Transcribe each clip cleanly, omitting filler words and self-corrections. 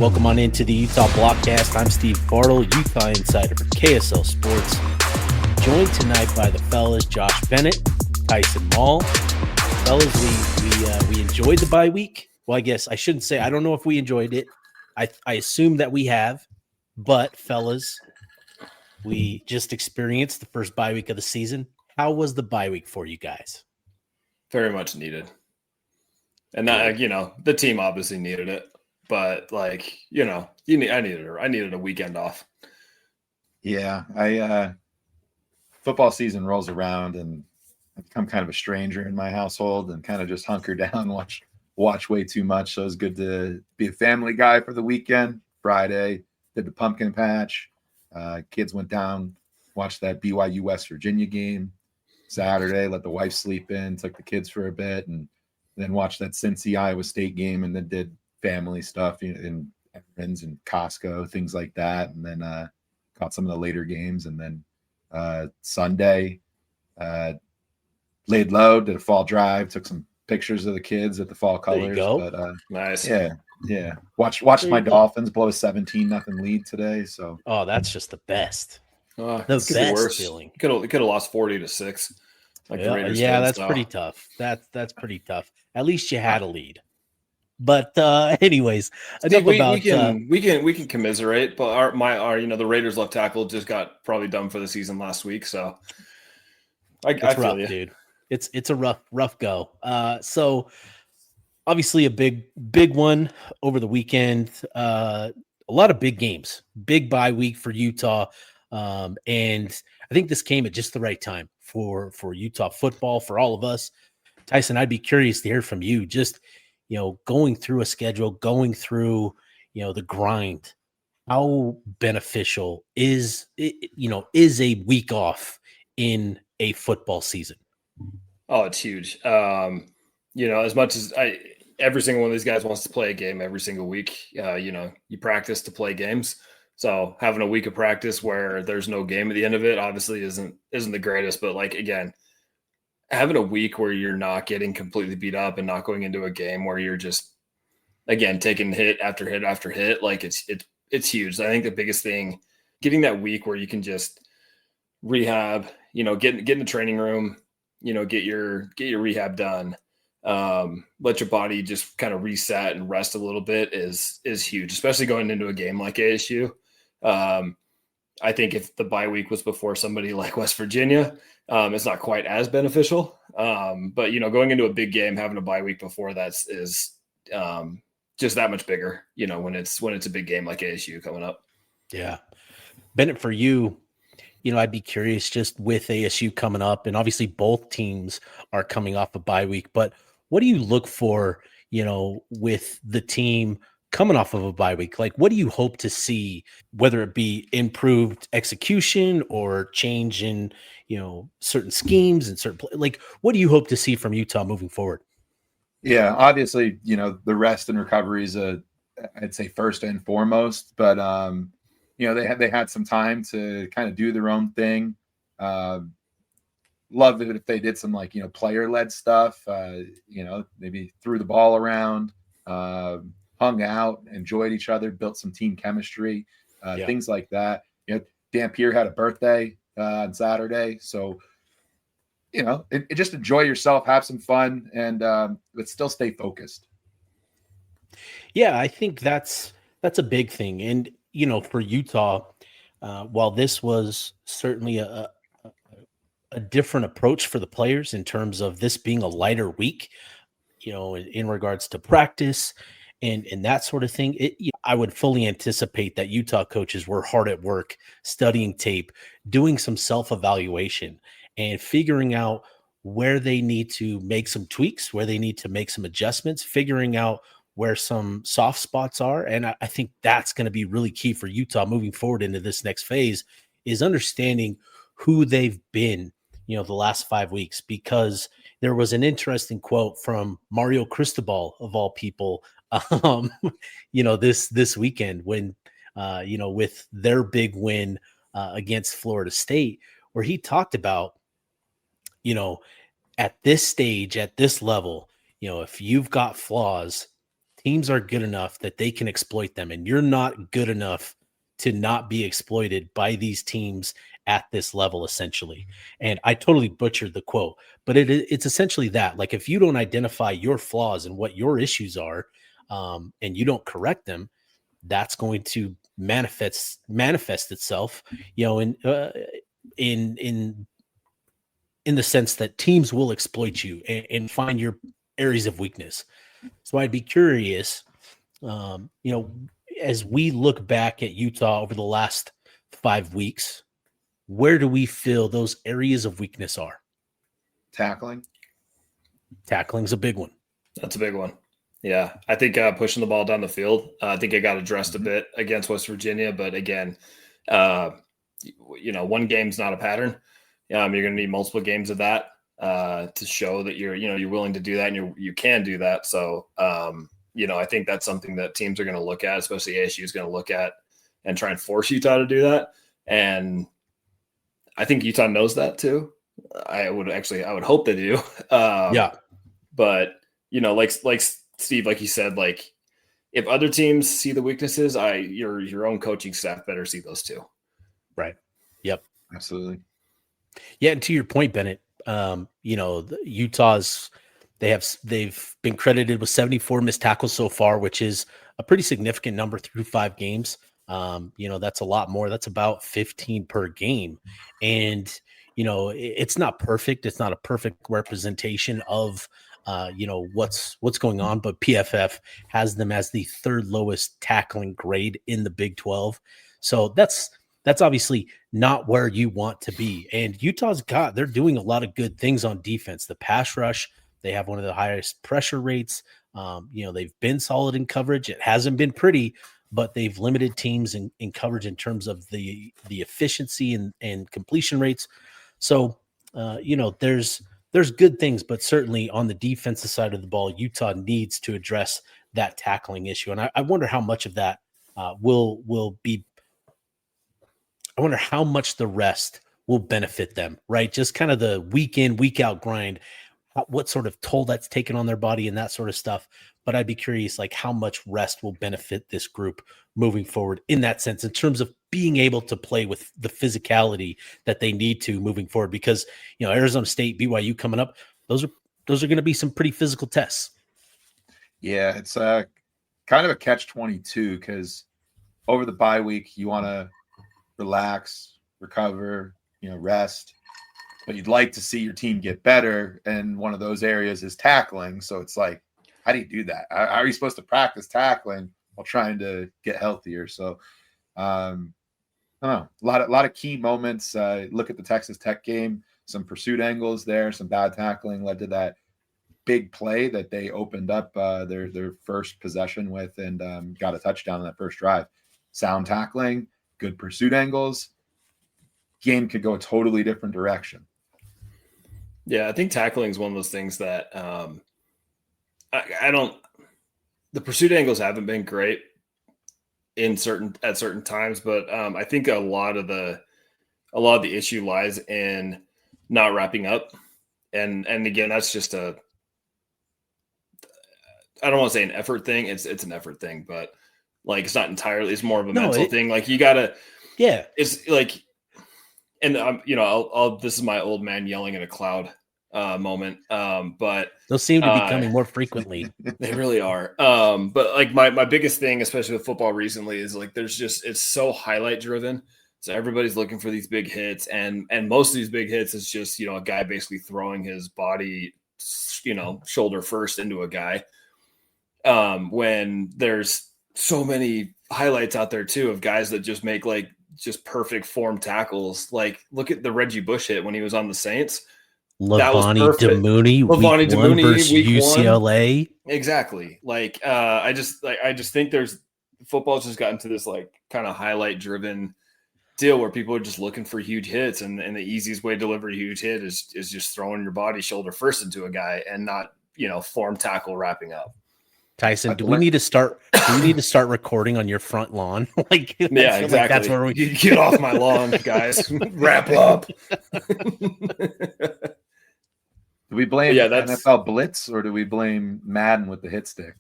Welcome on into the Utah Blockcast. I'm Steve Bartle, Utah insider for KSL Sports. Joined tonight by the fellas, Josh Bennett, Tyson Mall. Fellas, we enjoyed the bye week. Well, I guess I shouldn't say. I don't know if we enjoyed it. I assume that we have, but fellas, we just experienced the first bye week of the season. How was the bye week for you guys? Very much needed. And that, the team obviously needed it, but I needed a weekend off. Yeah, football season rolls around and I've become kind of a stranger in my household and kind of just hunker down, watch way too much. So it was good to be a family guy for the weekend. Friday, did the pumpkin patch. Kids went down, watched that BYU West Virginia game. Saturday, let the wife sleep in, took the kids for a bit, and then watched that Cincy Iowa State game, and then did family stuff in errands and Costco, things like that. And then caught some of the later games. And then Sunday, laid low, did a fall drive, took some pictures of the kids at the fall colors. But nice. Yeah. Watched my Dolphins blow a 17-0 lead today. So that's just the best. The best feeling. Could have lost 40-6. That's pretty tough. That's pretty tough. At least you had a lead. But anyways, Steve, we can commiserate. But our the Raiders left tackle just got probably done for the season last week. So I feel rough, you, dude. It's a rough go. So obviously a big one over the weekend. A lot of big games, big bye week for Utah. And I think this came at just the right time for Utah football, for all of us. Tyson, I'd be curious to hear from you. Just, going through a schedule, going through, the grind, how beneficial is a week off in a football season? Oh, it's huge. As much as every single one of these guys wants to play a game every single week, you practice to play games. So having a week of practice where there's no game at the end of it obviously isn't the greatest. But again, having a week where you're not getting completely beat up and not going into a game where you're just, again, taking hit after hit after hit, it's huge. I think the biggest thing, getting that week where you can just rehab, get in the training room, get your rehab done. Let your body just kind of reset and rest a little bit is huge, especially going into a game like ASU. I think if the bye week was before somebody like West Virginia, it's not quite as beneficial. But going into a big game, having a bye week before that is just that much bigger, when it's a big game like ASU coming up. Yeah. Bennett, for you, I'd be curious, just with ASU coming up, and obviously both teams are coming off a bye week, but what do you look for, with the team coming off of a bye week? What do you hope to see, whether it be improved execution or change in, certain schemes and certain what do you hope to see from Utah moving forward? Yeah, obviously, the rest and recovery is I'd say first and foremost, but they had some time to kind of do their own thing. Love it if they did some player-led stuff, maybe threw the ball around, hung out, enjoyed each other, built some team chemistry, things like that. Dampier had a birthday on Saturday. So, just enjoy yourself, have some fun, and but still stay focused. Yeah, I think that's a big thing. And, for Utah, while this was certainly a different approach for the players in terms of this being a lighter week, in regards to practice and that sort of thing, I would fully anticipate that Utah coaches were hard at work studying tape, doing some self-evaluation and figuring out where they need to make some tweaks, where they need to make some adjustments, figuring out where some soft spots are. And I think that's going to be really key for Utah moving forward into this next phase, is understanding who they've been, the last 5 weeks, because there was an interesting quote from Mario Cristobal, of all people, this weekend when, with their big win against Florida State, where he talked about, at this stage, at this level, if you've got flaws, teams are good enough that they can exploit them, and you're not good enough to not be exploited by these teams at this level, essentially. And I totally butchered the quote, but it's essentially that. Like, if you don't identify your flaws and what your issues are, and you don't correct them, that's going to manifest itself, in the sense that teams will exploit you and find your areas of weakness. So I'd be curious, as we look back at Utah over the last 5 weeks, where do we feel those areas of weakness are? Tackling. Tackling's a big one. That's a big one. Yeah, I think pushing the ball down the field, I think it got addressed a bit against West Virginia. But again, one game's not a pattern. You're going to need multiple games of that to show that you're willing to do that and you can do that. So, I think that's something that teams are going to look at, especially ASU is going to look at and try and force Utah to do that. And I think Utah knows that too. I would hope they do. But like Steve, like you said, like if other teams see the weaknesses, your own coaching staff better see those too. Right. Yep. Absolutely. Yeah. And to your point, Bennett, Utah's, they've been credited with 74 missed tackles so far, which is a pretty significant number through 5 games. That's a lot more. That's about 15 per game. And, it's not perfect. It's not a perfect representation of, what's going on, but PFF has them as the 3rd lowest tackling grade in the Big 12. So that's obviously not where you want to be. And they're doing a lot of good things on defense. The pass rush, they have one of the highest pressure rates. They've been solid in coverage. It hasn't been pretty, but they've limited teams in coverage in terms of the efficiency and completion rates. So, there's good things, but certainly on the defensive side of the ball, Utah needs to address that tackling issue. And I wonder how much of that will be. I wonder how much the rest will benefit them, right? Just kind of the week in, week out grind, what sort of toll that's taken on their body and that sort of stuff. But I'd be curious, like, how much rest will benefit this group moving forward in that sense, in terms of being able to play with the physicality that they need to moving forward. Because, Arizona State, BYU coming up, those are going to be some pretty physical tests. Yeah, it's kind of a catch-22 because over the bye week, you want to relax, recover, rest. But you'd like to see your team get better, and one of those areas is tackling. So it's like, how do you do that? How are you supposed to practice tackling while trying to get healthier? So, I don't know. A lot of key moments. Look at the Texas Tech game. Some pursuit angles there. Some bad tackling led to that big play that they opened up their first possession with and got a touchdown on that first drive. Sound tackling, good pursuit angles. Game could go a totally different direction. Yeah, I think tackling is one of those things that the pursuit angles haven't been great at certain times, but I think a lot of the issue lies in not wrapping up. And again, that's just I don't want to say an effort thing. It's an effort thing, but like, it's not entirely, it's more of a mental thing. Like, you gotta, it's like, and this is my old man yelling in a cloud moment. But those seem to be coming more frequently. They really are. But like my biggest thing, especially with football recently, is like it's so highlight driven. So everybody's looking for these big hits, and most of these big hits is just, a guy basically throwing his body, shoulder first into a guy. When there's so many highlights out there too of guys that just make like just perfect form tackles. Like, look at the Reggie Bush hit when he was on the Saints. Levani Damuni versus UCLA. Exactly. Like, I just think there's football's just gotten to this like kind of highlight driven deal where people are just looking for huge hits, and the easiest way to deliver a huge hit is just throwing your body shoulder first into a guy and not, form tackle wrapping up. Tyson, do we need to start recording on your front lawn? Like, yeah, exactly. Like that's where we get off my lawn, guys. Wrap up. Do we blame NFL Blitz, or do we blame Madden with the hit stick?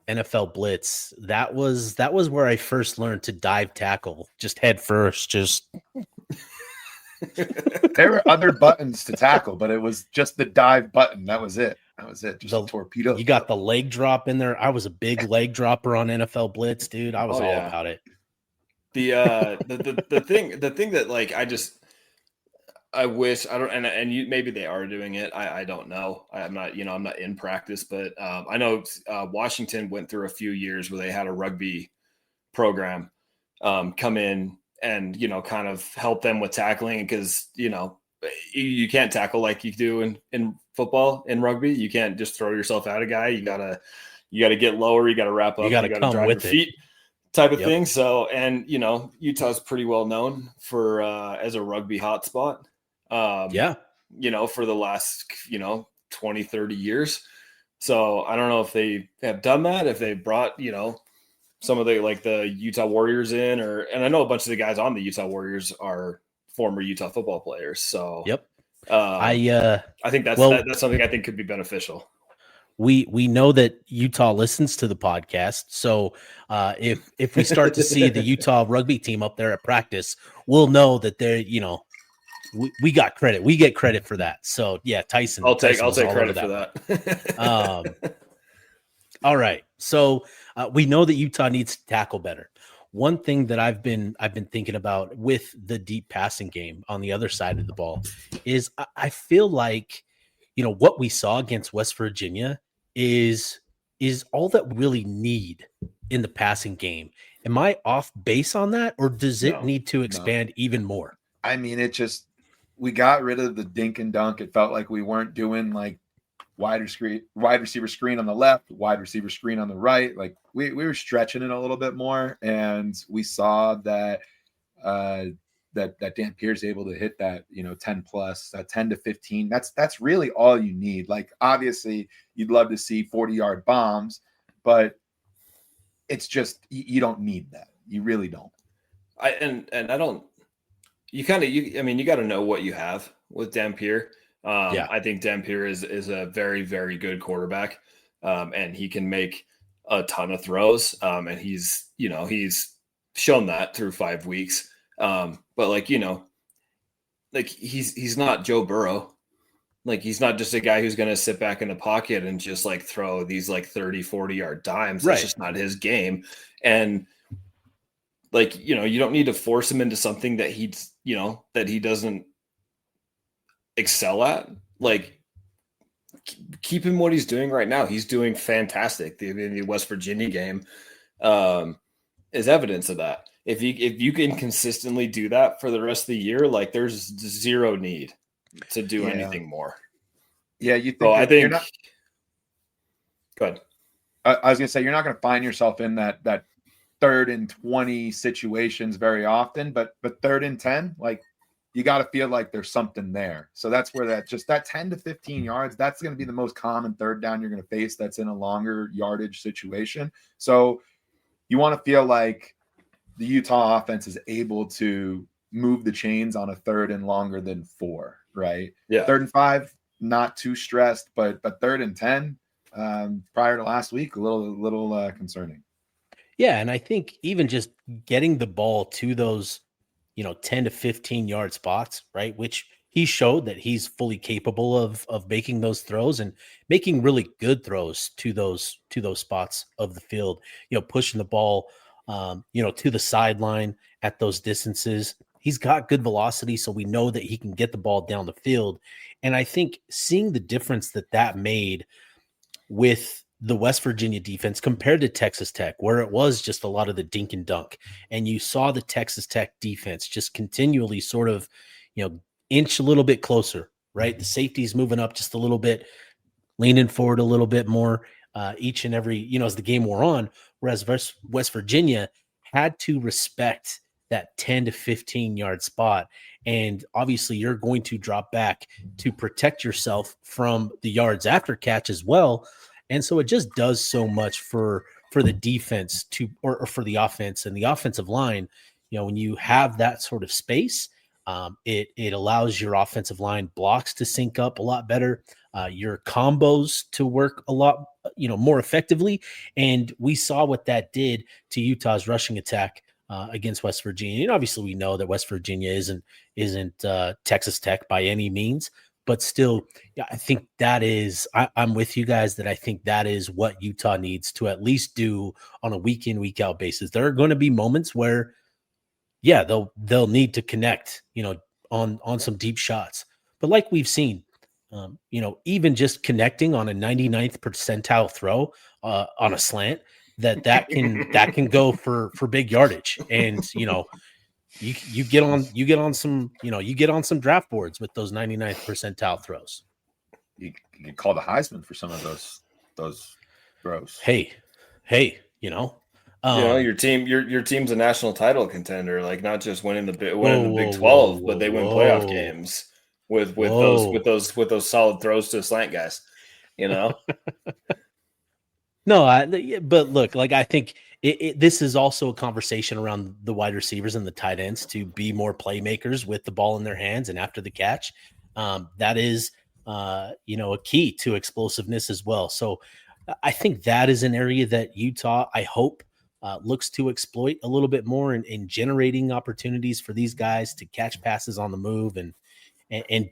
NFL blitz. That was where I first learned to dive tackle, just head first. Just There were other buttons to tackle, but it was just the dive button. That was it. Just a torpedo. You got the leg drop in there. I was a big leg dropper on NFL blitz, dude. I was all about it. The thing that like I wish I don't and you maybe they are doing it. I don't know. I'm not in practice, but I know Washington went through a few years where they had a rugby program come in and kind of help them with tackling, because you can't tackle like you do in football. In rugby, you can't just throw yourself at a guy. You gotta get lower. You gotta wrap up. You gotta come drive with your it. feet. Type of thing. So, and Utah's pretty well known for as a rugby hotspot. For the last 20, 30 years. So I don't know if they have done that, if they brought some of the Utah Warriors in, and I know a bunch of the guys on the Utah Warriors are former Utah football players. So I think that's something I think could be beneficial. We know that Utah listens to the podcast, so if we start to see the Utah rugby team up there at practice, we'll know that they're we got credit. We get credit for that. So yeah, Tyson. I'll take credit for that. All right. So we know that Utah needs to tackle better. One thing that I've been thinking about with the deep passing game on the other side of the ball is I feel like what we saw against West Virginia is all that we really need in the passing game. Am I off base on that, or does it need to expand even more? I mean, we got rid of the dink and dunk. It felt like we weren't doing like wide receiver screen on the left, wide receiver screen on the right. Like we were stretching it a little bit more, and we saw that that Dan Pierce able to hit that 10 plus, that 10 to 15. That's really all you need. Like obviously you'd love to see 40-yard bombs, but it's just you don't need that. You really don't. You got to know what you have with Dampier. I think Dampier is a very, very good quarterback, and he can make a ton of throws. And he's shown that through 5 weeks. But he's not Joe Burrow. Like he's not just a guy who's going to sit back in the pocket and just like throw these 30, 40-yard dimes. That's just not his game. And you don't need to force him into something that that he doesn't excel at. Like keep him what he's doing right now. He's doing fantastic. The West Virginia game is evidence of that. If you can consistently do that for the rest of the year, like there's zero need to do anything more. Yeah, you think? So I think. You're not, go ahead. I was gonna say you're not gonna find yourself in that 3rd and 20 situations very often, but 3rd and 10, like you got to feel like there's something there. So that's where that 10 to 15 yards, that's going to be the most common 3rd down you're going to face. That's in a longer yardage situation. So you want to feel like the Utah offense is able to move the chains on a 3rd and longer than 4, right? Yeah. 3rd and 5, not too stressed, but 3rd and 10 prior to last week, a little concerning. Yeah, and I think even just getting the ball to those, 10 to 15 yard spots, right? Which he showed that he's fully capable of making those throws and making really good throws to those spots of the field, pushing the ball, to the sideline at those distances. He's got good velocity, so we know that he can get the ball down the field. And I think seeing the difference that made with the West Virginia defense compared to Texas Tech, where it was just a lot of the dink and dunk, and you saw the Texas Tech defense just continually sort of, inch a little bit closer, right? The safety's moving up just a little bit, leaning forward a little bit more each and every, as the game wore on, whereas West Virginia had to respect that 10 to 15 yard spot. And obviously you're going to drop back to protect yourself from the yards after catch as well. And so it just does so much for the defense or for the offense and the offensive line. When you have that sort of space, it allows your offensive line blocks to sync up a lot better. your combos to work a lot, more effectively. And we saw what that did to Utah's rushing attack against West Virginia. And obviously, we know that West Virginia isn't Texas Tech by any means, but still, yeah, I think that is. I'm with you guys that I think that is what Utah needs to at least do on a week in, week out basis. There are going to be moments where, yeah, they'll need to connect, on some deep shots. But like we've seen, even just connecting on a 99th percentile throw on a slant, that can go for big yardage. And you get on some draft boards with those 99th percentile throws. You can call the Heisman for some of those throws. Hey, your team's a national title contender, like not just winning the Big 12, but they win playoff games with those solid throws to slant guys. No, but look, like I think this is also a conversation around the wide receivers and the tight ends to be more playmakers with the ball in their hands and after the catch. That is, a key to explosiveness as well. So I think that is an area that Utah, I hope, looks to exploit a little bit more in generating opportunities for these guys to catch passes on the move and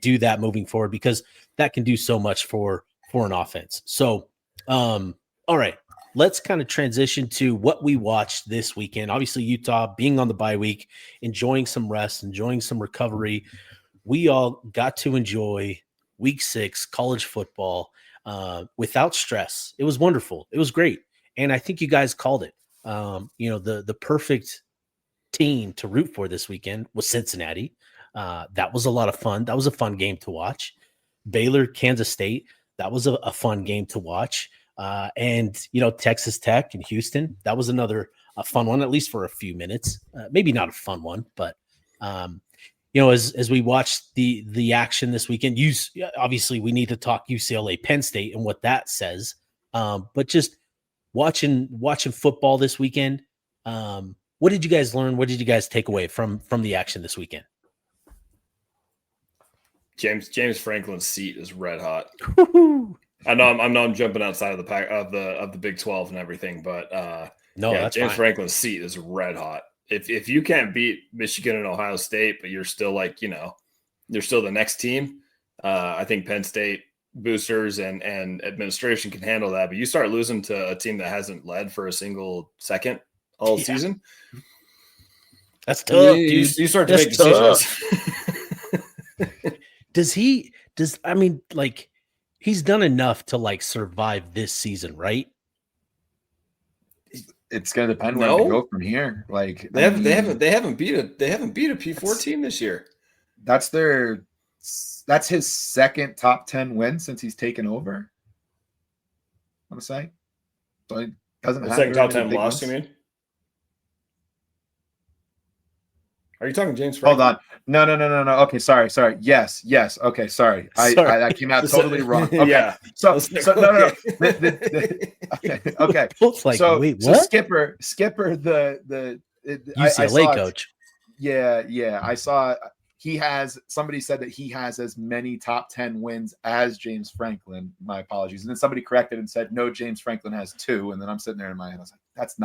do that moving forward, because that can do so much for an offense. So, all right, let's kind of transition to what we watched this weekend. Obviously, Utah being on the bye week, enjoying some rest, enjoying some recovery. We all got to enjoy week 6 college football without stress. It was wonderful. It was great. And I think you guys called it. The perfect team to root for this weekend was Cincinnati. That was a lot of fun. That was a fun game to watch. Baylor, Kansas State, that was a fun game to watch. And Texas Tech and Houston, that was a fun one, at least for a few minutes. Maybe not a fun one, but as we watched the action this weekend, obviously we need to talk UCLA Penn State and what that says. But just watching football this weekend, what did you guys learn? What did you guys take away from the action this weekend? James Franklin's seat is red hot. I know I'm jumping outside of the pack of the Big 12 and everything, but James fine. Franklin's seat is red hot. If you can't beat Michigan and Ohio State, but you're still you're still the next team, I think Penn State boosters and administration can handle that. But you start losing to a team that hasn't led for a single second all season. That's tough, dude. You start to make decisions. He's done enough to survive this season, right? It's going to depend where they go from here. They haven't beat a P4 team this year. That's his second top 10 win since he's taken over. I'm saying. So he doesn't have second top 10 loss, you mean? Are you talking James Hold Franklin? on. No. Okay, sorry. Yes. Okay, sorry. That came out totally wrong. Okay. Yeah. So no. Okay. Both wait, what? So Skipper, the UCLA coach. Yeah. I saw somebody said that he has as many top 10 wins as James Franklin. My apologies. And then somebody corrected and said, no, James Franklin has 2. And then I'm sitting there in my head. I was like, that's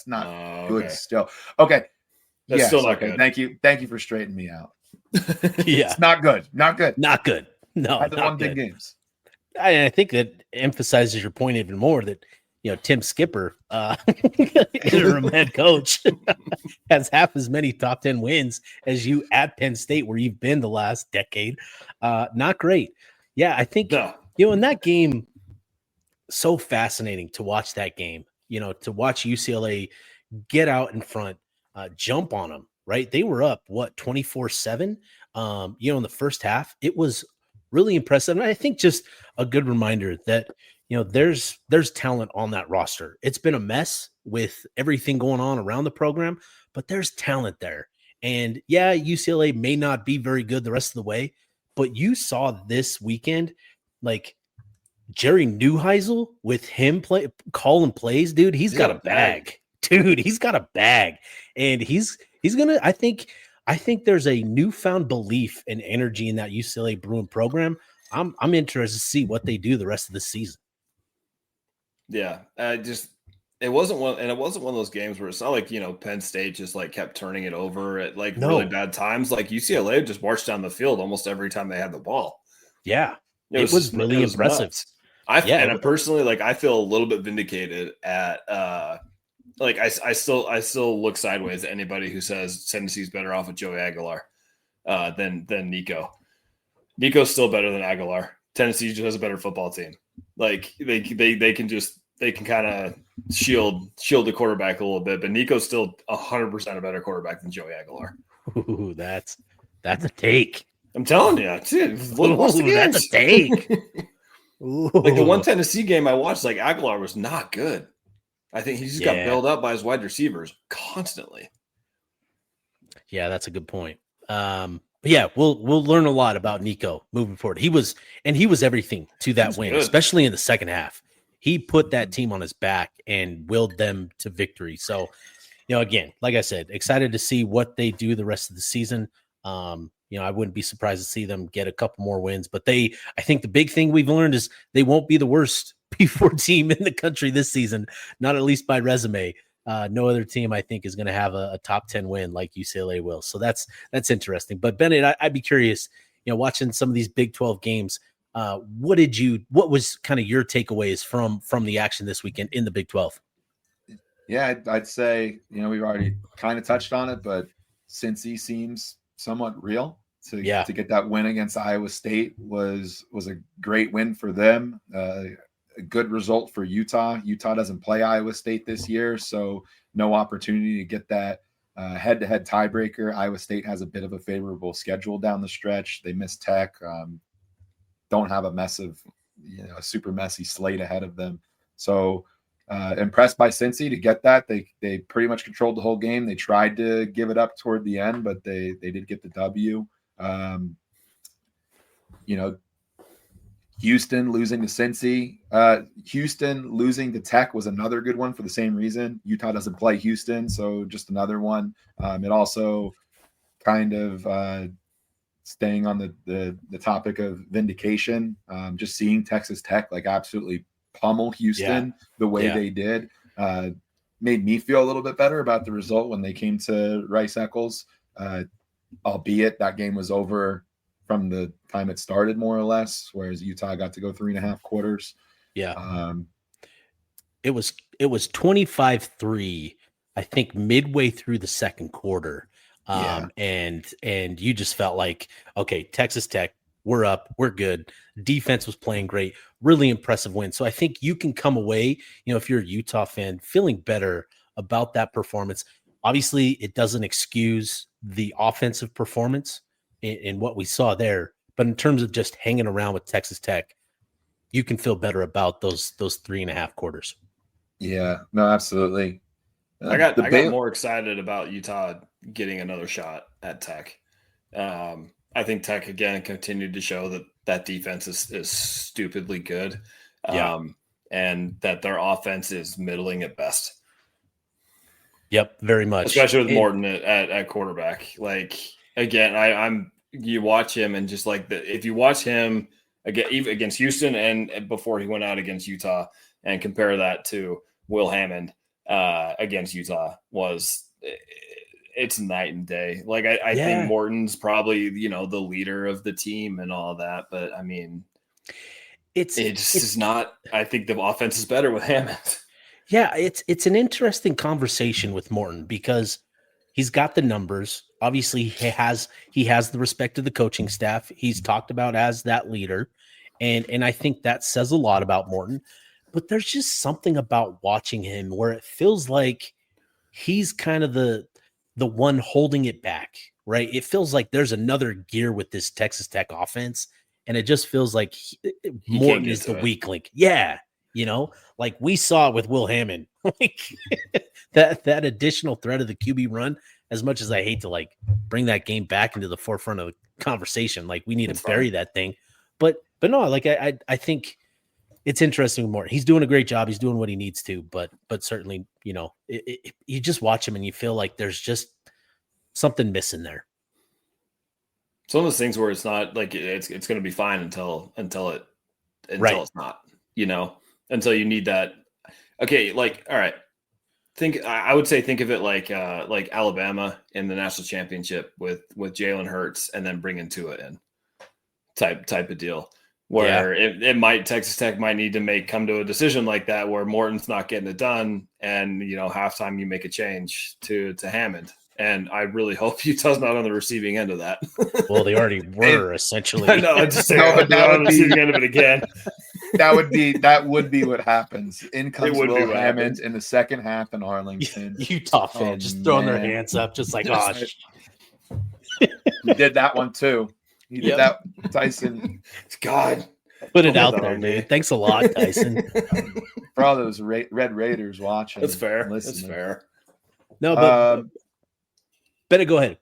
not good still. Okay. That's still not good. Thank you for straightening me out. Yeah. It's not good. Not good. No, I won big games. I think that emphasizes your point even more that, Tim Skipper, interim head coach, has half as many top 10 wins as you at Penn State, where you've been the last decade. Not great. Yeah, I think, in that game, so fascinating to watch that game, to watch UCLA get out in front, jump on them, right? They were up, 24-7, in the first half. It was really impressive. And I think just a good reminder that, there's talent on that roster. It's been a mess with everything going on around the program, but there's talent there. And yeah, UCLA may not be very good the rest of the way, but you saw this weekend, Jerry Neuheisel with him calling plays, dude. He's got a bag. Dude, he's got a bag. And he's gonna, I think there's a newfound belief and energy in that UCLA Bruin program I'm interested to see what they do the rest of the season. Yeah, it wasn't one of those games where it's not like Penn State just like kept turning it over at like really No. bad times. Like UCLA just marched down the field almost every time they had the ball. Yeah, it was really impressive. Nuts. I personally like I feel a little bit vindicated at like I still look sideways at anybody who says Tennessee's better off with Joey Aguilar than Nico. Nico's still better than Aguilar. Tennessee just has a better football team. Like they can kind of shield the quarterback a little bit, but Nico's still 100% a better quarterback than Joey Aguilar. Ooh, that's a take. I'm telling you, dude, that's a take. Like the one Tennessee game I watched, like Aguilar was not good. I think he just got bailed out by his wide receivers constantly. Yeah, that's a good point. Yeah, we'll learn a lot about Nico moving forward. He was everything to that win, good. especially in the second half. He put that team on his back and willed them to victory. So, again, like I said, excited to see what they do the rest of the season. I wouldn't be surprised to see them get a couple more wins, but I think the big thing we've learned is they won't be the worst P4 team in the country this season, not at least by resume. No other team, I think, is going to have a top 10 win like UCLA will. So that's interesting. But Bennett, I'd be curious, watching some of these Big 12 games, what was kind of your takeaways from the action this weekend in the Big 12? Yeah, I'd say, we've already kind of touched on it, but Cincy seems somewhat real. To get that win against Iowa State was a great win for them. A good result for Utah. Utah doesn't play Iowa State this year, so no opportunity to get that head-to-head tiebreaker. Iowa State has a bit of a favorable schedule down the stretch. They miss Tech, don't have a super messy slate ahead of them. So impressed by Cincy to get that. They pretty much controlled the whole game. They tried to give it up toward the end, but they did get the W. Houston losing to Cincy. Houston losing to Tech was another good one for the same reason. Utah doesn't play Houston, so just another one. It also kind of staying on the topic of vindication, just seeing Texas Tech like absolutely pummel Houston the way they did made me feel a little bit better about the result when they came to Rice-Eccles, albeit that game was over from the time it started, more or less, whereas Utah got to go 3.5 quarters. Yeah. It was 25-3, I think, midway through the second quarter. And you just felt like, okay, Texas Tech, we're up, we're good. Defense was playing great, really impressive win. So I think you can come away, if you're a Utah fan, feeling better about that performance. Obviously, it doesn't excuse the offensive performance in what we saw there, but in terms of just hanging around with Texas Tech, you can feel better about those 3.5 quarters. Yeah, no, absolutely. I got more excited about Utah getting another shot at Tech. I think Tech again continued to show that defense is stupidly good, and that their offense is middling at best. Yep, very much, especially with Morton at quarterback. Like again, you watch him and just like if you watch him even against Houston and before he went out against Utah and compare that to Will Hammond against Utah, it's night and day. Like I think Morton's probably the leader of the team and all that, but I mean, it's not. I think the offense is better with Hammond. Yeah, it's an interesting conversation with Morton because he's got the numbers. Obviously, he has the respect of the coaching staff. He's talked about as that leader, and I think that says a lot about Morton. But there's just something about watching him where it feels like he's kind of the one holding it back, right? It feels like there's another gear with this Texas Tech offense, and it just feels like Morton is the weak link. Yeah. Like we saw with Will Hammond, like that additional threat of the QB run, as much as I hate to like bring that game back into the forefront of the conversation, like we need to bury that thing. But no, like I think it's interesting with Morton. He's doing a great job. He's doing what he needs to, but certainly, you just watch him and you feel like there's just something missing there. It's one of those things where it's not like it's going to be fine until Right. it's not, until you need that. Okay, like, all right. I would say think of it like Alabama in the national championship with Jalen Hurts and then bringing Tua in type of deal where Texas Tech might need to come to a decision like that where Morton's not getting it done and halftime you make a change to Hammond. And I really hope Utah's not on the receiving end of that. Well, they already were essentially. No, I'm just saying but they're on the receiving end of it again. That would be what happens. In comes Will Hammond in the second half in Arlington. Utah fans just throwing their hands up, just like, gosh. He did that one too. He did that, Tyson. God. Put it out there, dude. Thanks a lot, Tyson. For all those Red Raiders watching. That's fair. That's fair. No, but Bennett, go ahead.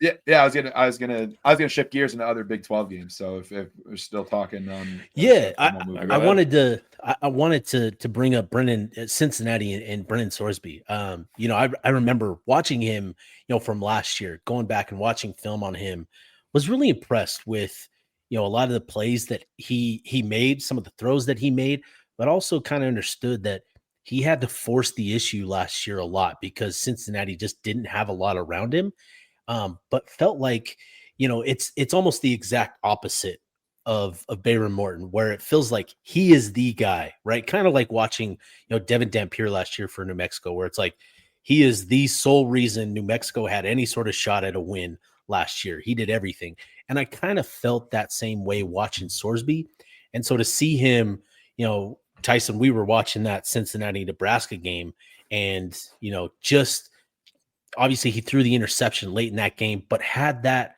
Yeah. I was gonna shift gears into other Big 12 games. So if we're still talking, I wanted to bring up Brennan Cincinnati and Brennan Sorsby. I remember watching him, from last year, going back and watching film on him, was really impressed with, a lot of the plays that he made, some of the throws that he made, but also kind of understood that he had to force the issue last year a lot because Cincinnati just didn't have a lot around him. But felt like, it's almost the exact opposite of Bayron Morton, where it feels like he is the guy, right? Kind of like watching, Devin Dampier last year for New Mexico, where it's like he is the sole reason New Mexico had any sort of shot at a win last year. He did everything. And I kind of felt that same way watching Sorsby. And so to see him, Tyson, we were watching that Cincinnati-Nebraska game, and, just obviously he threw the interception late in that game, but had that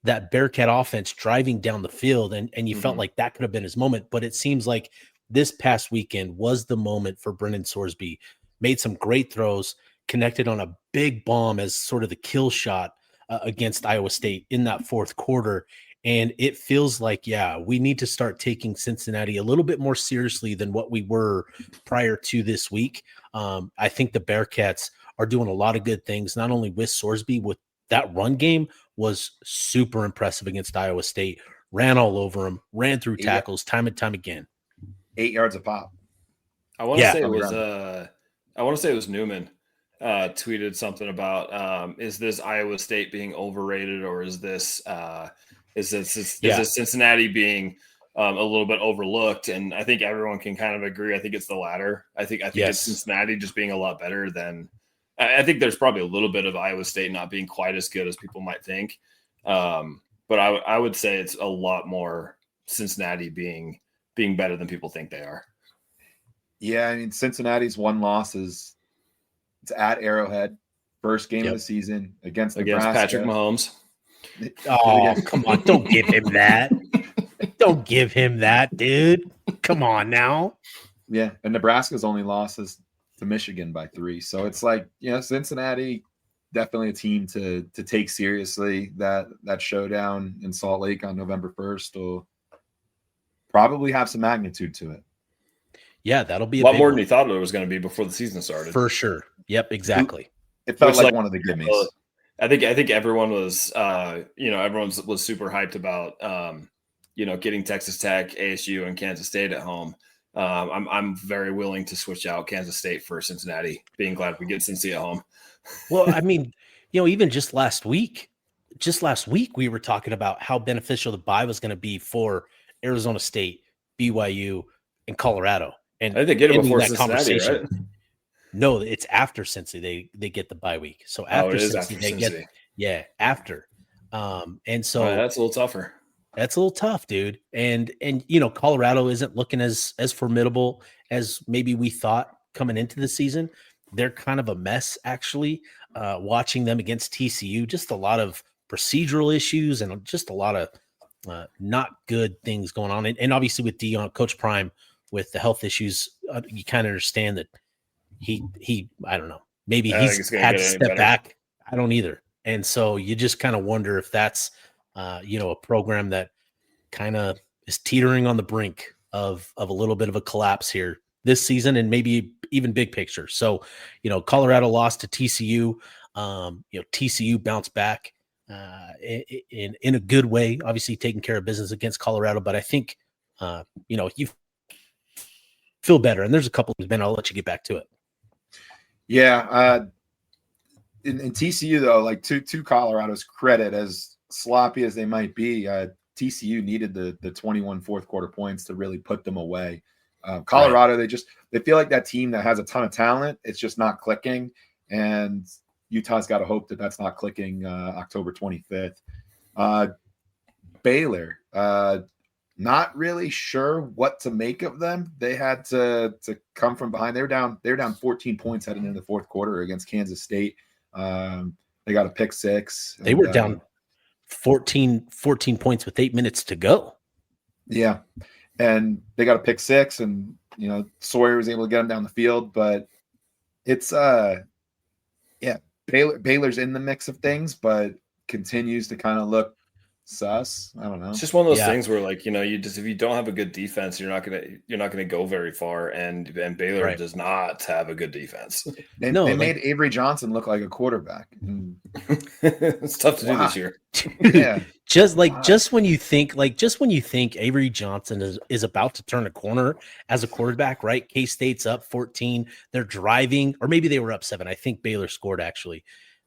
Bearcat offense driving down the field, and you felt like that could have been his moment. But it seems like this past weekend was the moment for Brennan Sorsby. Made some great throws, connected on a big bomb as sort of the kill shot against Iowa State in that fourth quarter. And it feels like, we need to start taking Cincinnati a little bit more seriously than what we were prior to this week. I think the Bearcats are doing a lot of good things, not only with Sorsby, with that run game was super impressive against Iowa State. Ran all over them, ran through tackles time and time again. 8 yards a pop. I want to say it was Newman tweeted something about is this Iowa State being overrated, or is this Cincinnati being a little bit overlooked? And I think everyone can kind of agree. I think it's the latter. I think it's Cincinnati just being a lot better than. I think there's probably a little bit of Iowa State not being quite as good as people might think. But I would say it's a lot more Cincinnati being better than people think they are. Yeah, I mean, Cincinnati's one loss is it's at Arrowhead, first game of the season against Nebraska. Patrick Mahomes. Oh, come on. Don't give him that. Don't give him that, dude. Come on now. Yeah, and Nebraska's only loss is to Michigan by 3. So it's like, Cincinnati, definitely a team to take seriously. That showdown in Salt Lake on November 1st will probably have some magnitude to it. Yeah, that'll be a lot more than he thought it was going to be before the season started. For sure. Yep, exactly. It felt like one of the gimmies. I think everyone was, everyone was super hyped about, getting Texas Tech, ASU, and Kansas State at home. I'm very willing to switch out Kansas State for Cincinnati, being glad we get Cincy at home. Well, I mean, even just last week we were talking about how beneficial the bye was going to be for Arizona State, BYU, and Colorado. And I think they get it before Cincinnati, right? No, it's after Cincy they get the bye week. So after Cincy they Cincy. get after. And so that's a little tougher. That's a little tough, dude. And Colorado isn't looking as formidable as maybe we thought coming into the season. They're kind of a mess, actually. Watching them against TCU, just a lot of procedural issues and just a lot of not good things going on. And obviously with Dion, Coach Prime, with the health issues, you kind of understand that he I don't know, maybe he's had to step back. I don't either. And so you just kind of wonder if that's a program that kind of is teetering on the brink of a little bit of a collapse here this season, and maybe even big picture. So, Colorado lost to TCU. TCU bounced back in a good way, obviously taking care of business against Colorado. But I think, you feel better. And there's a couple of Ben, I'll let you get back to it. Yeah. In TCU, though, like to Colorado's credit, as sloppy as they might be, TCU needed the 21 fourth quarter points to really put them away. Colorado, right. They feel like that team that has a ton of talent. It's just not clicking. And Utah's got to hope that that's not clicking October 25th. Baylor, not really sure what to make of them. They had to come from behind. They're down 14 points heading into the fourth quarter against Kansas State. They got a pick six. They were down 14 points with 8 minutes to go. Yeah. And they got a pick six, and, Sawyer was able to get them down the field, but it's, Baylor's in the mix of things, but continues to kind of look sus. I don't know. It's just one of those things where, like, if you don't have a good defense, you're not gonna go very far. And Baylor does not have a good defense. They made Avery Johnson look like a quarterback. It's tough to do this year. Yeah. Just when you think Avery Johnson is about to turn a corner as a quarterback, right? K-State's up 14. They're driving, or maybe they were up 7. I think Baylor scored, actually.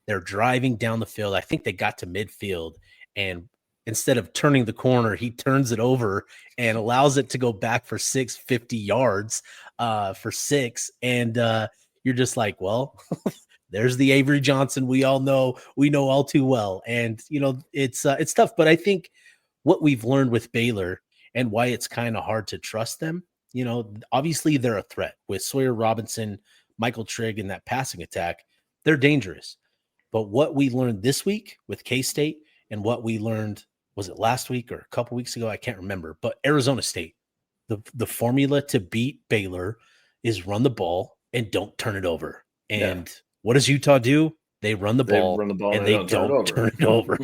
They're driving down the field. I think they got to midfield, and instead of turning the corner, he turns it over and allows it to go back for 50 yards for 6. And you're just like, well, there's the Avery Johnson we know all too well. And, it's tough. But I think what we've learned with Baylor and why it's kind of hard to trust them, obviously they're a threat with Sawyer Robinson, Michael Trigg, and that passing attack. They're dangerous. But what we learned this week with K-State and what we learned, was it last week or a couple weeks ago? I can't remember. But Arizona State, the formula to beat Baylor is run the ball and don't turn it over. And what does Utah do? They run the ball and they don't turn it over.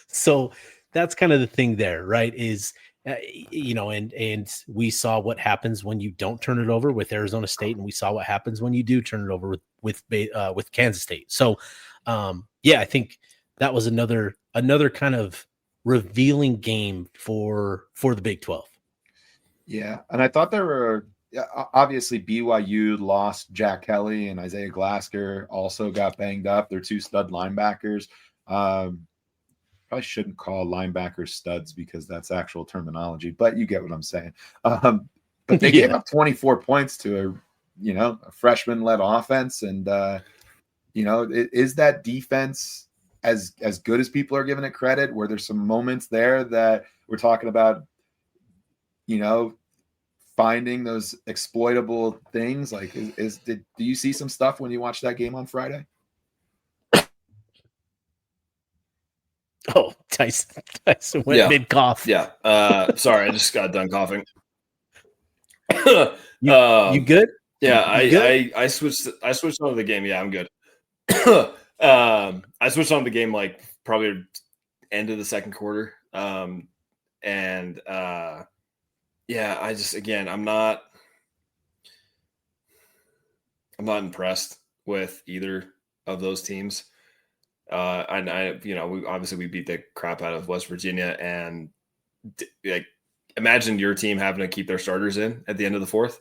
So that's kind of the thing there, right? Is and we saw what happens when you don't turn it over with Arizona State, and we saw what happens when you do turn it over with Kansas State. So I think that was another kind of revealing game for the Big 12. Yeah, and I thought there were obviously BYU lost Jack Kelly, and Isaiah Glasker also got banged up. They're 2 stud linebackers. Probably shouldn't call linebackers studs because that's actual terminology, but you get what I'm saying. But they gave up 24 points to a freshman-led offense, and is that defense as good as people are giving it credit, where there's some moments there that we're talking about, finding those exploitable things? Like, do you see some stuff when you watch that game on Friday? Oh, Tyson went mid cough. Yeah. Sorry, I just got done coughing. You good? Yeah, I switched on to the game. Yeah, I'm good. I switched on the game like probably end of the second quarter. I just, again, I'm not impressed with either of those teams. We beat the crap out of West Virginia, and like, imagine your team having to keep their starters in at the end of the fourth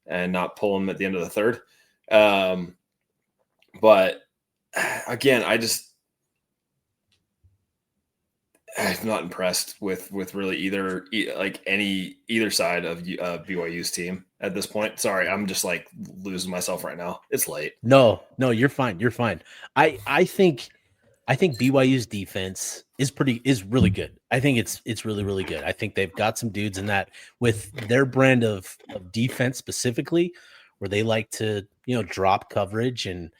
and not pull them at the end of the third. But again, I'm not impressed with really either side of BYU's team at this point. Sorry, I'm just like losing myself right now. It's late. No, you're fine. You're fine. I think BYU's defense is really good. I think it's really, really good. I think they've got some dudes in that with their brand of defense specifically, where they like to, drop coverage and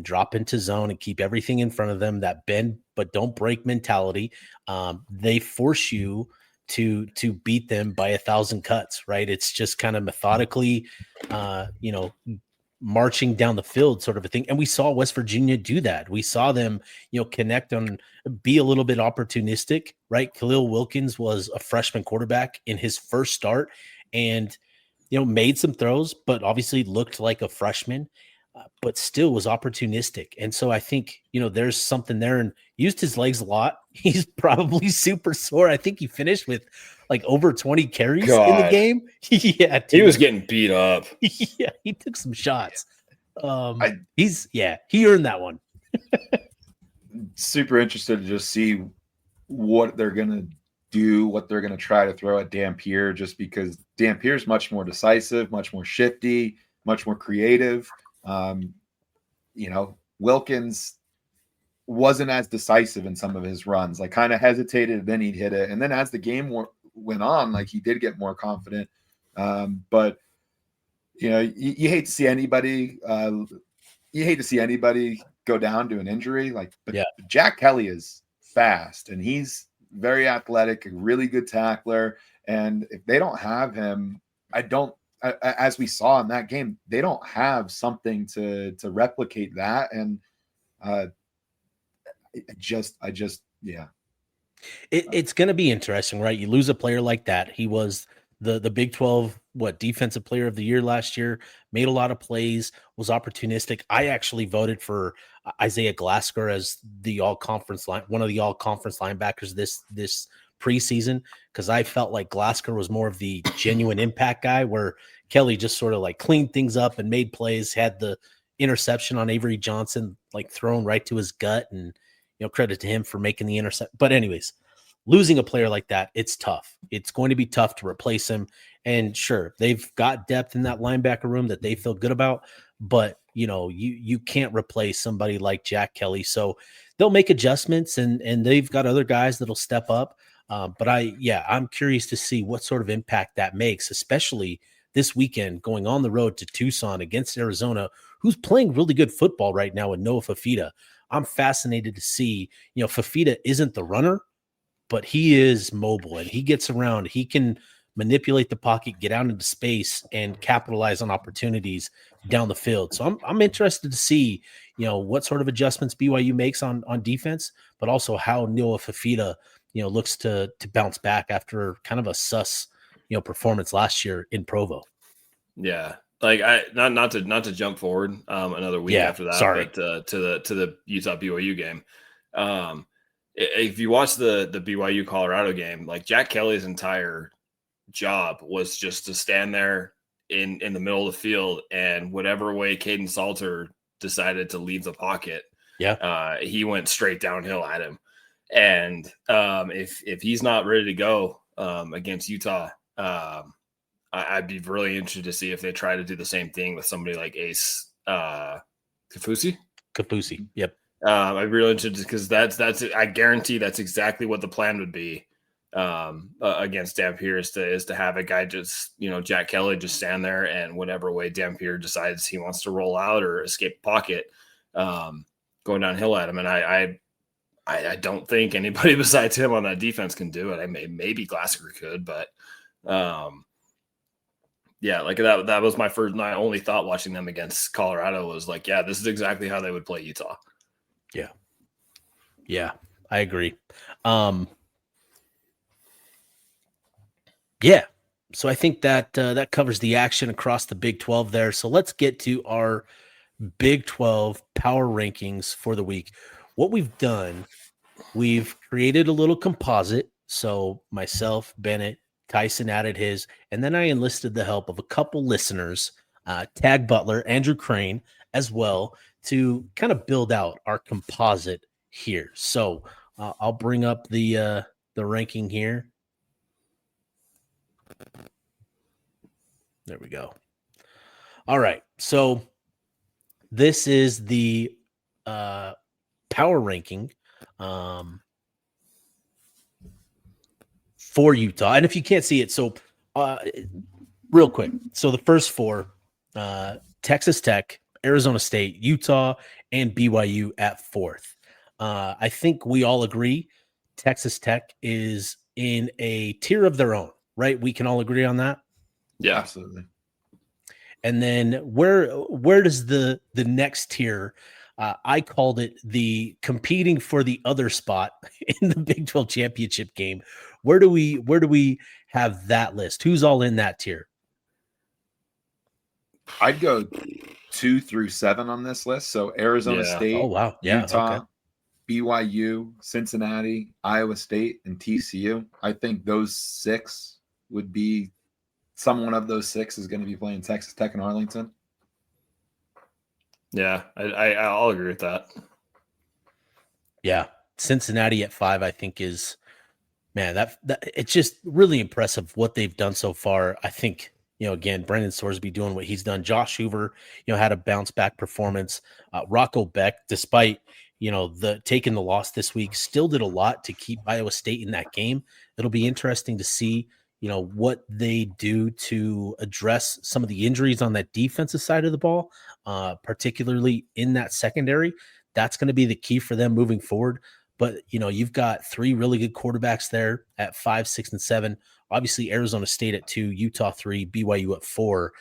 drop into zone and keep everything in front of them, that bend but don't break mentality. They force you to beat them by 1,000 cuts, right? It's just kind of methodically, marching down the field sort of a thing. And we saw West Virginia do that. We saw them, connect on, be a little bit opportunistic, right? Khalil Wilkins was a freshman quarterback in his first start and, made some throws, but obviously looked like a freshman. but still was opportunistic. And so I think, there's something there, and used his legs a lot. He's probably super sore. I think he finished with like over 20 carries in the God. game. Yeah, He dude. was getting beat up. Yeah, he took some shots. He earned that one. Super interested to just see what they're going to do, what they're going to try to throw at Dampier, just because Dampier is much more decisive, much more shifty, much more creative. Wilkins wasn't as decisive in some of his runs, like kind of hesitated, and then he'd hit it. And then as the game went on, like he did get more confident. But you hate to see anybody, go down to an injury. But Jack Kelly is fast and he's very athletic, a really good tackler. And if they don't have him, as we saw in that game, they don't have something to replicate that. And It's going to be interesting, right? You lose a player like that. He was the Big 12 defensive player of the year last year, made a lot of plays, was opportunistic. I actually voted for Isaiah Glasgow as the all-conference one of the all-conference linebackers this preseason, because I felt like Glasgow was more of the genuine impact guy, where Kelly just sort of like cleaned things up and made plays, had the interception on Avery Johnson like thrown right to his gut, and credit to him for making the intercept. But anyways, losing a player like that, it's tough. It's going to be tough to replace him. And sure, they've got depth in that linebacker room that they feel good about, but you can't replace somebody like Jack Kelly. So they'll make adjustments, and they've got other guys that'll step up. But I'm curious to see what sort of impact that makes, especially this weekend going on the road to Tucson against Arizona, who's playing really good football right now with Noah Fafita. I'm fascinated to see, Fafita isn't the runner, but he is mobile and he gets around. He can manipulate the pocket, get out into space, and capitalize on opportunities down the field. So I'm interested to see, what sort of adjustments BYU makes on defense, but also how Noah Fafita, looks to bounce back after kind of a sus, performance last year in Provo. Yeah. Like not to jump forward another week after that, sorry. but to the Utah BYU game. If you watch the BYU Colorado game, like Jack Kelly's entire job was just to stand there in the middle of the field, and whatever way Caden Salter decided to leave the pocket, he went straight downhill at him. And if he's not ready to go against Utah, I'd be really interested to see if they try to do the same thing with somebody like Ace Kafusi. Yep. I'd be really interested, because that's I guarantee that's exactly what the plan would be against Dampier, is to have a guy just, Jack Kelly just stand there, and whatever way Dampier decides he wants to roll out or escape pocket, going downhill at him. And I don't think anybody besides him on that defense can do it. Maybe Glasgow could, but like that was my only thought watching them against Colorado, was like, this is exactly how they would play Utah. Yeah, I agree. So I think that that covers the action across the Big 12 there. So let's get to our Big 12 power rankings for the week. What we've done, we've created a little composite. So myself, Bennett, Tyson added his, and then I enlisted the help of a couple listeners, Tag Butler, Andrew Crane, as well, to kind of build out our composite here. So I'll bring up the ranking here. There we go. All right. So this is the power ranking for Utah. And if you can't see it, so real quick. So the first four, Texas Tech, Arizona State, Utah, and BYU at fourth. I think we all agree Texas Tech is in a tier of their own, right? We can all agree on that. Yeah, absolutely. And then where does the next tier? I called it the competing for the other spot in the Big 12 championship game. Where do we have that list? Who's all in that tier? I'd go 2 through 7 on this list. So Arizona Yeah. State, Oh wow, yeah, Utah, okay. BYU, Cincinnati, Iowa State, and TCU. I think those 6 would be someone of those 6 is going to be playing Texas Tech and Arlington. Yeah, I'll agree with that. Yeah, Cincinnati at 5, I think is, man, that it's just really impressive what they've done so far. I think, again, Brendan Sorsby doing what he's done. Josh Hoover, had a bounce back performance. Rocco Beck, despite the taking the loss this week, still did a lot to keep Iowa State in that game. It'll be interesting to see what they do to address some of the injuries on that defensive side of the ball, particularly in that secondary. That's going to be the key for them moving forward. But, you've got 3 really good quarterbacks there at 5, 6, and 7. Obviously, Arizona State at 2, Utah 3, BYU at 4.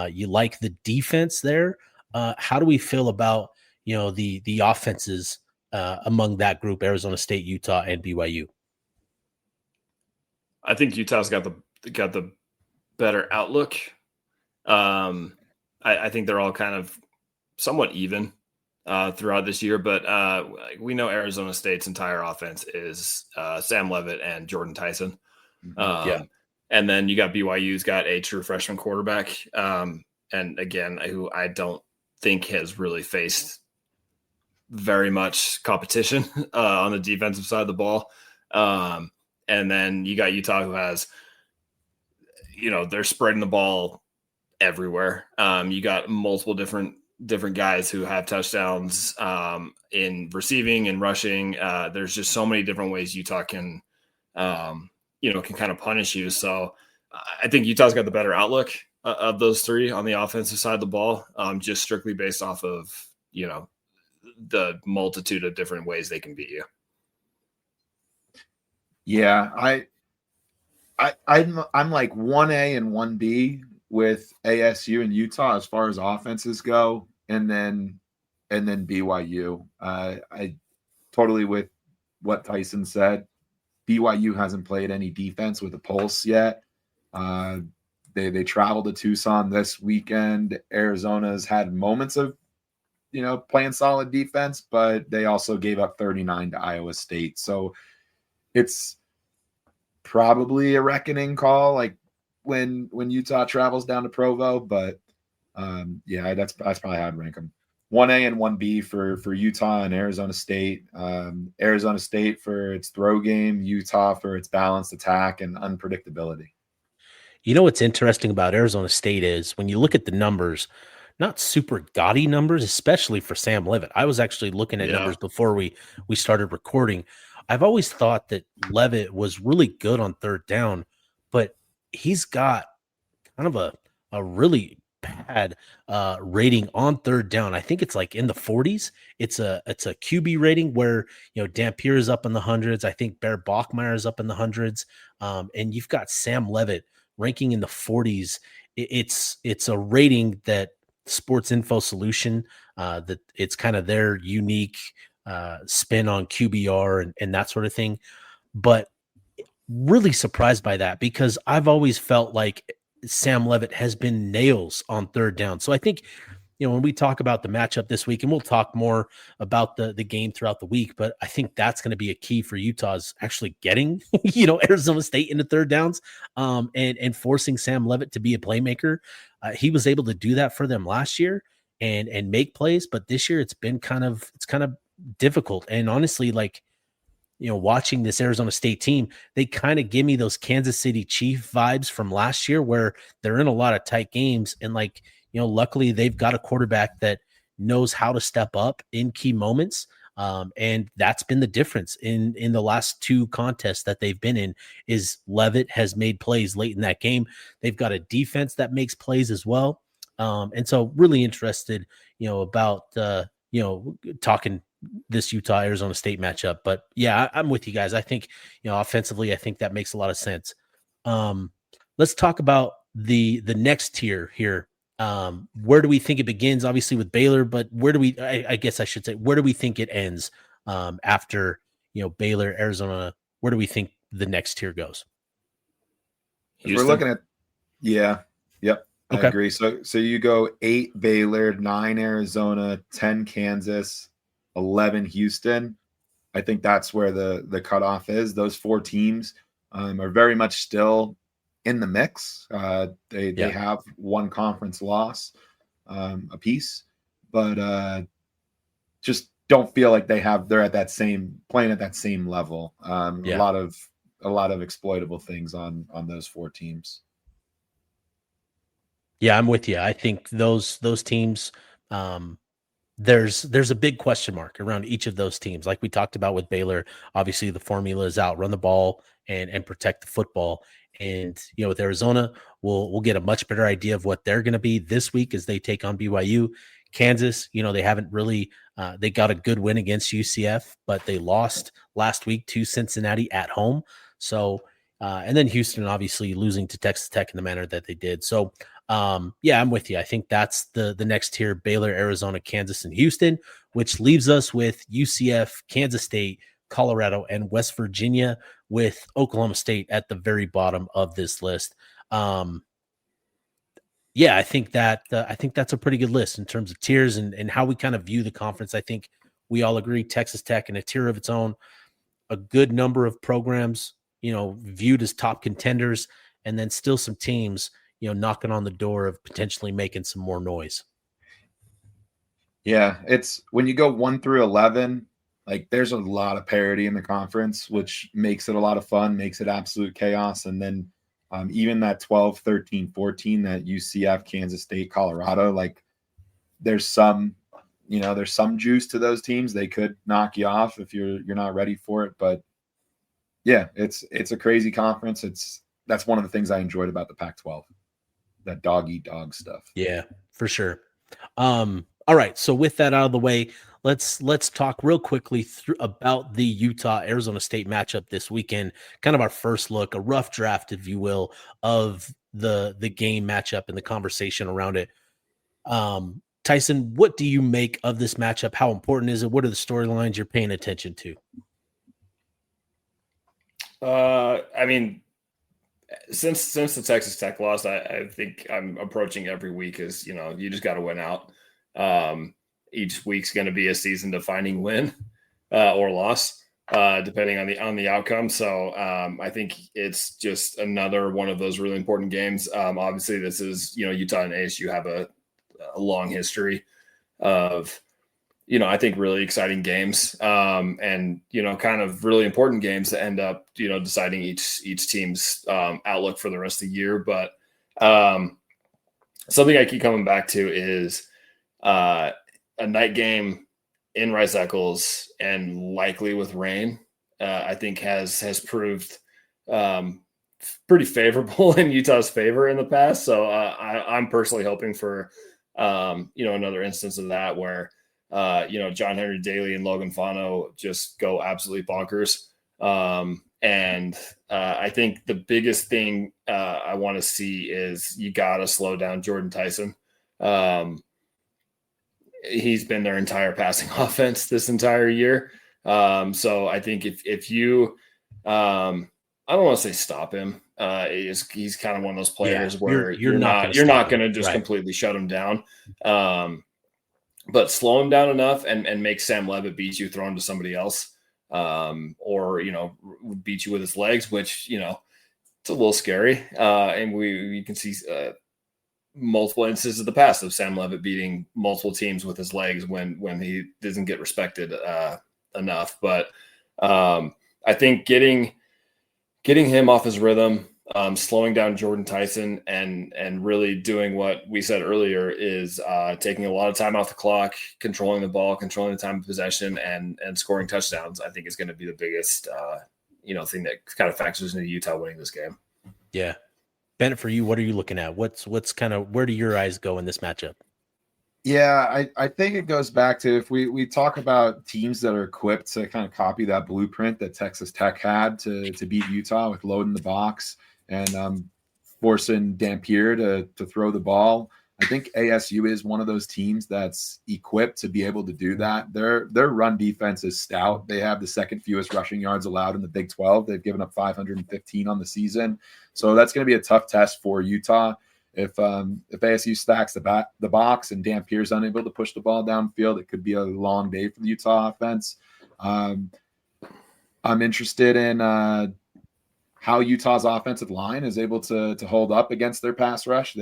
You like the defense there. How do we feel about, the offenses among that group, Arizona State, Utah, and BYU? I think Utah's got the better outlook. I think they're all kind of somewhat even throughout this year, but we know Arizona State's entire offense is Sam Leavitt and Jordan Tyson. Yeah. And then you got BYU's got a true freshman quarterback. And again, who I don't think has really faced very much competition on the defensive side of the ball. And then you got Utah, who has, they're spreading the ball everywhere. You got multiple different guys who have touchdowns in receiving and rushing. There's just so many different ways Utah can kind of punish you. So I think Utah's got the better outlook of those 3 on the offensive side of the ball, just strictly based off of, the multitude of different ways they can beat you. Yeah, I'm like 1A and 1B with ASU and Utah as far as offenses go, and then BYU. I totally with what Tyson said. BYU hasn't played any defense with a pulse yet. They traveled to Tucson this weekend. Arizona's had moments of playing solid defense, but they also gave up 39 to Iowa State. So it's probably a reckoning call, like when Utah travels down to Provo. But yeah, that's probably how I'd rank them. 1A and 1B for Utah and Arizona State. Arizona State for its throw game, Utah for its balanced attack and unpredictability. What's interesting about Arizona State is when you look at the numbers, not super gaudy numbers, especially for Sam Leavitt. I was actually looking at numbers before we started recording. I've always thought that Leavitt was really good on third down, but he's got kind of a really bad rating on third down. I think it's like in the 40s. It's a QB rating where Dampier is up in the hundreds. I think Bear Bachmeier is up in the hundreds, and you've got Sam Leavitt ranking in the 40s. It's a rating that Sports Info Solution, that it's kind of their unique spin on QBR and that sort of thing. But really surprised by that because I've always felt like Sam Leavitt has been nails on third down. So I think, when we talk about the matchup this week, and we'll talk more about the game throughout the week, but I think that's going to be a key for Utah's actually getting, Arizona State into third downs, and forcing Sam Leavitt to be a playmaker. He was able to do that for them last year and make plays, but this year it's kind of difficult. And honestly, like, watching this Arizona State team, they kind of give me those Kansas City Chief vibes from last year where they're in a lot of tight games. And like, luckily they've got a quarterback that knows how to step up in key moments. And that's been the difference in the last 2 contests that they've been in is Leavitt has made plays late in that game. They've got a defense that makes plays as well. And so really interested, about, talking this Utah Arizona State matchup. But yeah, I'm with you guys. I think, offensively, I think that makes a lot of sense. Let's talk about the next tier here. Where do we think it begins? Obviously with Baylor, but where do we, I guess I should say, where do we think it ends after, Baylor, Arizona? Where do we think the next tier goes? We're looking at, yeah. Yep. I Okay. agree. So you go 8 Baylor, 9 Arizona, 10 Kansas, 11 Houston. I think that's where the cutoff is. Those 4 teams are very much still in the mix. They Yeah. have one conference loss apiece, but just don't feel like they're at that same playing at that same level. Yeah. A lot of exploitable things on those 4 teams. Yeah, I'm with you. I think those teams, there's a big question mark around each of those teams. Like we talked about with Baylor, obviously the formula is out, run the ball and protect the football. And with Arizona, we'll get a much better idea of what they're going to be this week as they take on BYU. Kansas, they haven't really they got a good win against UCF, but they lost last week to Cincinnati at home. So and then Houston obviously losing to Texas Tech in the manner that they did. So yeah, I'm with you. I think that's the next tier: Baylor, Arizona, Kansas, and Houston, which leaves us with UCF, Kansas State, Colorado, and West Virginia, with Oklahoma State at the very bottom of this list. Yeah, I think that's a pretty good list in terms of tiers and how we kind of view the conference. I think we all agree Texas Tech in a tier of its own, a good number of programs, viewed as top contenders, and then still some teams, knocking on the door of potentially making some more noise. Yeah, it's when you go 1 through 11, like there's a lot of parity in the conference, which makes it a lot of fun, makes it absolute chaos. And then even that 12, 13, 14, that UCF, Kansas State, Colorado, like there's some juice to those teams. They could knock you off if you're not ready for it. But yeah, it's a crazy conference. That's one of the things I enjoyed about the Pac-12, that dog eat dog stuff. Yeah, for sure. All right, so with that out of the way, let's talk real quickly about the Utah Arizona State matchup this weekend. Kind of our first look, a rough draft, if you will, of the game matchup and the conversation around it. Tyson, what do you make of this matchup? How important is it? What are the storylines you're paying attention to? I mean, since the Texas Tech loss, I think I'm approaching every week as you just got to win out. Each week's going to be a season defining win or loss, depending on the outcome. So I think it's just another one of those really important games. Obviously, this is Utah and ASU have a long history of I think really exciting games and kind of really important games that end up deciding each team's outlook for the rest of the year. But something I keep coming back to is a night game in Rice Eccles and likely with rain. I think has proved pretty favorable in Utah's favor in the past. So I'm personally hoping for another instance of that where John Henry Daly and Logan Fano just go absolutely bonkers. And I think the biggest thing I want to see is you got to slow down Jordan Tyson. He's been their entire passing offense this entire year. So I think if you, I don't want to say stop him. He's kind of one of those players where you're not going to just completely shut him down. But slow him down enough and make Sam Levitt beat you, throw him to somebody else, or beat you with his legs, which it's a little scary. And we can see multiple instances of the past of Sam Levitt beating multiple teams with his legs when he doesn't get respected enough. But I think getting him off his rhythm, slowing down Jordan Tyson and really doing what we said earlier is taking a lot of time off the clock, controlling the ball, controlling the time of possession, and scoring touchdowns, I think is going to be the biggest thing that kind of factors into Utah winning this game. Yeah. Bennett, for you, what are you looking at? What's kind of, where do your eyes go in this matchup? Yeah, I think it goes back to if we talk about teams that are equipped to kind of copy that blueprint that Texas Tech had to beat Utah with loading the box and forcing Dampier to throw the ball. I think ASU is one of those teams that's equipped to be able to do that. Their run defense is stout. They have the second fewest rushing yards allowed in the Big 12. They've given up 515 on the season. So that's going to be a tough test for Utah. if ASU stacks the box and Dampier's unable to push the ball downfield, it could be a long day for the Utah offense. I'm interested in how Utah's offensive line is able to hold up against their pass rush.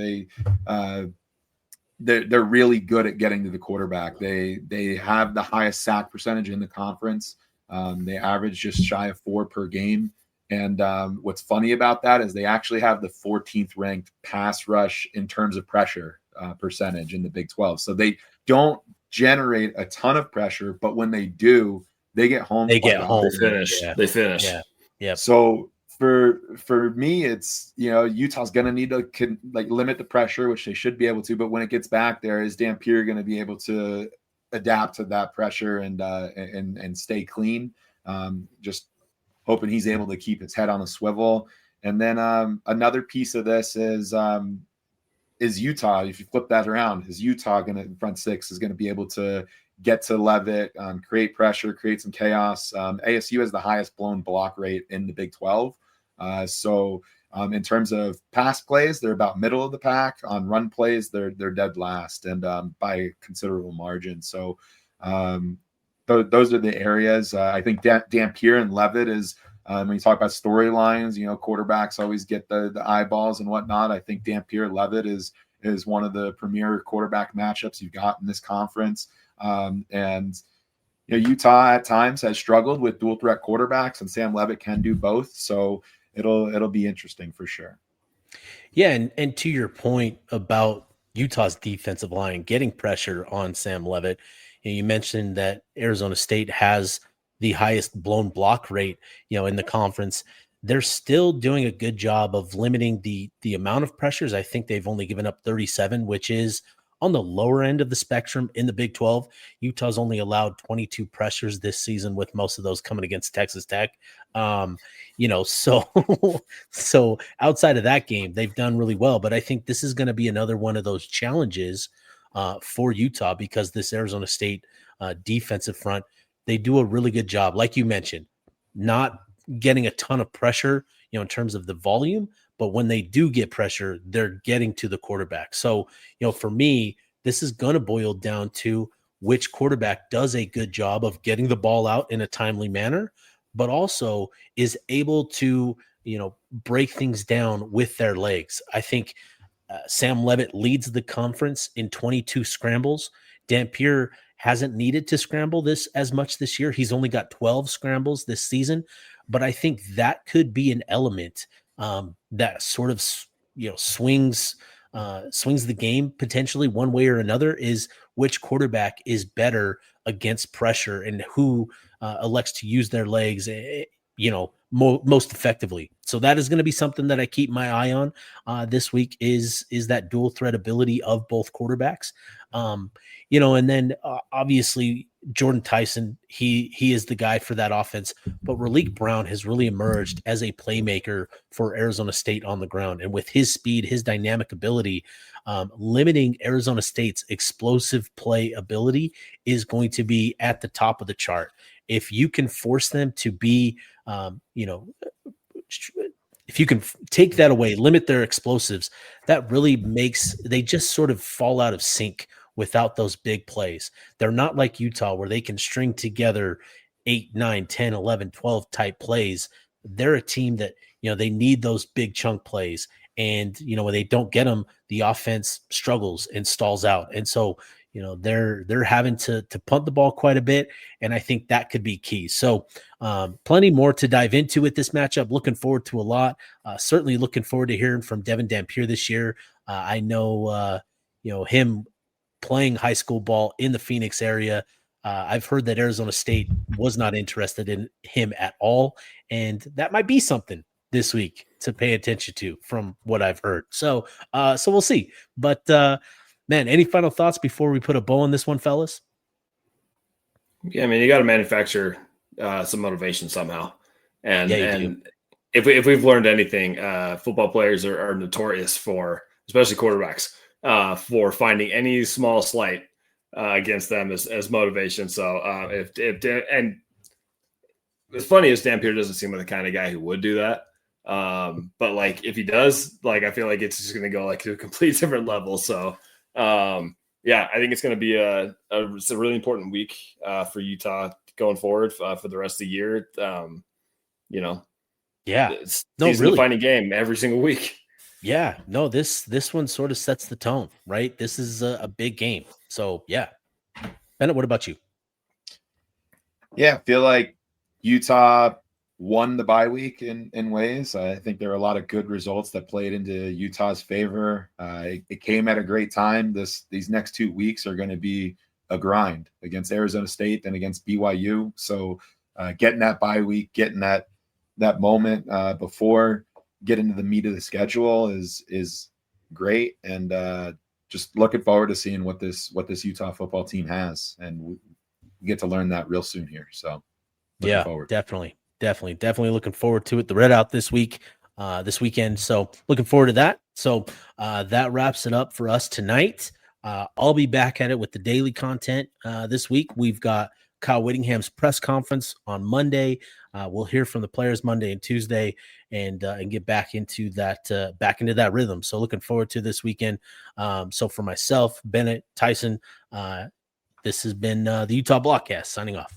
They're really good at getting to the quarterback. They have the highest sack percentage in the conference. They average just shy of 4 per game. And what's funny about that is they actually have the 14th ranked pass rush in terms of pressure percentage in the Big 12. So they don't generate a ton of pressure, but when they do, they get home. They get home. They finish. Yeah. They finish. Yeah. Yeah. So for me, it's, Utah's going to need to limit the pressure, which they should be able to. But when it gets back there, is Dampier going to be able to adapt to that pressure and stay clean? Just hoping he's able to keep his head on a swivel. And then another piece of this is Utah. If you flip that around, is Utah going to front six is going to be able to get to Levitt, create pressure, create some chaos? ASU has the highest blown block rate in the Big 12. So in terms of pass plays, they're about middle of the pack. On run plays, they're dead last, and by considerable margin. So those are the areas. I think Dampier and Levitt is, when you talk about storylines, quarterbacks always get the eyeballs and whatnot. I think Dampier Levitt is one of the premier quarterback matchups you've got in this conference. And Utah at times has struggled with dual threat quarterbacks, and Sam Levitt can do both. So it'll be interesting for sure. Yeah, and to your point about Utah's defensive line getting pressure on Sam Levitt, you mentioned that Arizona State has the highest blown block rate, in the conference. They're still doing a good job of limiting the amount of pressures. I think they've only given up 37, which is on the lower end of the spectrum in the Big 12. Utah's only allowed 22 pressures this season, with most of those coming against Texas Tech. So outside of that game, they've done really well. But I think this is going to be another one of those challenges for Utah, because this Arizona State defensive front, they do a really good job, like you mentioned, not getting a ton of pressure, in terms of the volume, but when they do get pressure, they're getting to the quarterback. So, for me, this is going to boil down to which quarterback does a good job of getting the ball out in a timely manner, but also is able to, break things down with their legs. I think Sam Levitt leads the conference in 22 scrambles. Dampier hasn't needed to scramble this as much this year. He's only got 12 scrambles this season, but I think that could be an element that sort of, swings the game potentially one way or another, is which quarterback is better against pressure and who elects to use their legs, most effectively. So that is going to be something that I keep my eye on this week, is that dual threat ability of both quarterbacks. And then obviously Jordan Tyson, he is the guy for that offense, but Raleek Brown has really emerged as a playmaker for Arizona State on the ground. And with his speed, his dynamic ability, limiting Arizona State's explosive play ability is going to be at the top of the chart. If you can force them to be, if you can take that away, limit their explosives, that really makes, they just sort of fall out of sync without those big plays. They're not like Utah, where they can string together 8, 9, 10, 11, 12 type plays. They're a team that, they need those big chunk plays. And, when they don't get them, the offense struggles and stalls out. And so, they're having to punt the ball quite a bit. And I think that could be key. So plenty more to dive into with this matchup. Looking forward to a lot. Certainly looking forward to hearing from Devin Dampier this year. I know, him playing high school ball in the Phoenix area. I've heard that Arizona State was not interested in him at all. And that might be something this week to pay attention to from what I've heard. So we'll see. But man, any final thoughts before we put a bow on this one, fellas? Yeah, I mean, you got to manufacture some motivation somehow. And if we've learned anything, football players are notorious for, especially quarterbacks, for finding any small slight against them as motivation. So and as funny as Dampier doesn't seem like the kind of guy who would do that, But like if he does, like I feel like it's just going to go like to a complete different level. So yeah, I think it's going to be it's a really important week for Utah going forward for the rest of the year. You know, Yeah. it's No, season really. defining game every single week. Yeah. No, this one sort of sets the tone, right? This is a big game. So yeah. Bennett, what about you? Yeah, I feel like Utah won the bye week in ways. I think there were a lot of good results that played into Utah's favor. It came at a great time. These next 2 weeks are going to be a grind against Arizona State and against BYU. So getting that bye week, getting that moment before getting to the meat of the schedule is great, and just looking forward to seeing what this Utah football team has, and we get to learn that real soon here. So looking forward. Definitely looking forward to it. The Red Out this weekend. So looking forward to that. So that wraps it up for us tonight. I'll be back at it with the daily content this week. We've got Kyle Whittingham's press conference on Monday. We'll hear from the players Monday and Tuesday, and get back into that rhythm. So looking forward to this weekend. So for myself, Bennett, Tyson, this has been the Utah Blockcast signing off.